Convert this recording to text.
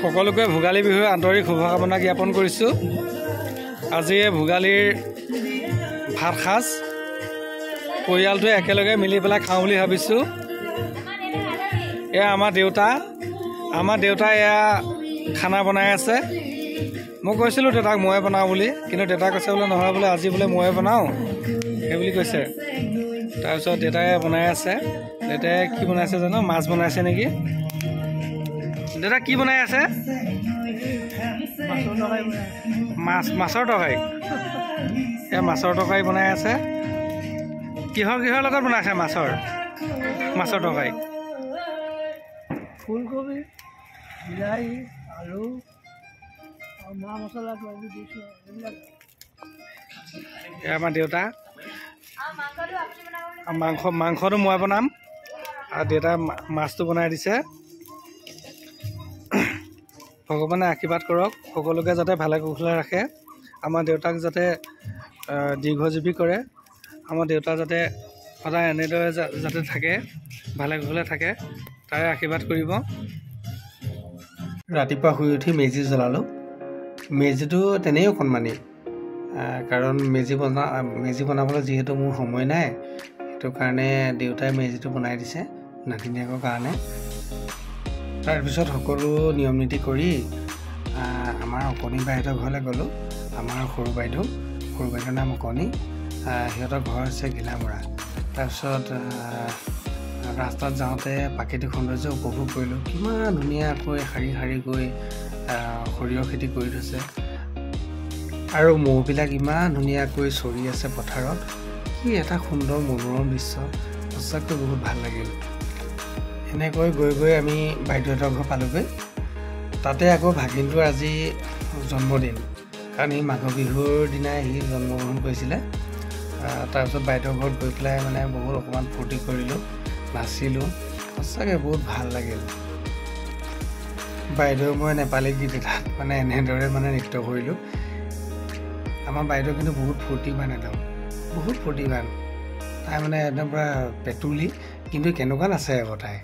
সকলোকে ভোগালী বিহুৰ আন্তৰিক শুভকামনা জ্ঞাপন কৰিছোঁ। আজি ভোগালীৰ ভাত সাজ পৰিয়ালটোৱে একেলগে মিলি পেলাই খাওঁ বুলি ভাবিছোঁ। এয়া আমাৰ দেউতা এয়া খানা বনাই আছে। মই কৈছিলোঁ দেউতাক ময়ে বনাওঁ বুলি, কিন্তু দেউতা কৈছে বোলে নহয় বোলে আজি বোলে ময়ে বনাওঁ সেই বুলি কৈছে। তাৰপিছত দেউতাই বনাই আছে। দেউতাই কি বনাইছে জানো, মাছ বনাইছে নেকি। দেউতা কি বনাই আছে? মাছৰ তৰকাৰী। এয়া মাছৰ তৰকাৰী বনাই আছে। কিহৰ লগত বনাইছে মাছৰ তৰকাৰী? ফুলকবি, বিলাহী, আলু আৰু মা মছলা দিছোঁ। এয়া আমাৰ দেউতা। মাংসটো মই বনাম আৰু দেউতাই মাছটো বনাই দিছে। ভগৱানে আশীৰ্বাদ কৰক, সকলোকে যাতে ভালে কুশলে ৰাখে। আমাৰ দেউতাক যাতে দীৰ্ঘজীৱী কৰে। আমাৰ দেউতা যাতে সদায় এনেদৰে যাতে থাকে, ভালে কুশলে থাকে, তাৰে আশীৰ্বাদ কৰিব। ৰাতিপুৱা শুই উঠি মেজি জ্বলালোঁ। মেজিটো তেনেই অকণমানি, কাৰণ মেজি বনাবলৈ যিহেতু মোৰ সময় নাই, সেইটো কাৰণে দেউতাই মেজিটো বনাই দিছে নাতিনীয়েকৰ কাৰণে। তাৰপিছত সকলো নিয়ম নীতি কৰি আমাৰ অকণি বাইদেউৰ ঘৰলৈ গ'লোঁ। আমাৰ সৰু বাইদেউৰ নাম অকণি, সিহঁতৰ ঘৰ হৈছে ঘিলামৰা। তাৰপিছত ৰাস্তাত যাওঁতে প্ৰাকৃতিক সৌন্দৰ্য উপভোগ কৰিলোঁ। কিমান ধুনীয়াকৈ শাৰী শাৰীকৈ সৰিয়হ খেতি কৰি থৈছে আৰু মৌবিলাক ইমান ধুনীয়াকৈ চৰি আছে পথাৰত। কি এটা সুন্দৰ মনোৰম দৃশ্য, সঁচাকৈ বহুত ভাল লাগিল। এনেকৈ গৈ আমি বাইদেউহঁতৰ ঘৰ পালোঁগৈ। তাতে আকৌ ভাগিনটোৰ আজি জন্মদিন, কাৰণ সি মাঘৰ বিহুৰ দিনাই সি জন্মগ্ৰহণ কৰিছিলে। তাৰপিছত বাইদেউৰ ঘৰত গৈ পেলাই মানে বহুত অকণমান ফূৰ্তি কৰিলোঁ, নাচিলোঁ। সঁচাকৈ বহুত ভাল লাগিল। বাইদেউ মই নেপালী গীত এটাত মানে এনেদৰে মানে নৃত্য কৰিলোঁ। আমাৰ বাইদেউ কিন্তু বহুত ফূৰ্তিবান, বহুত ফূৰ্তিবান। তাই মানে একদম পূৰা পেটুলি, কিন্তু কেনেকুৱা নাচে আকৌ তাই।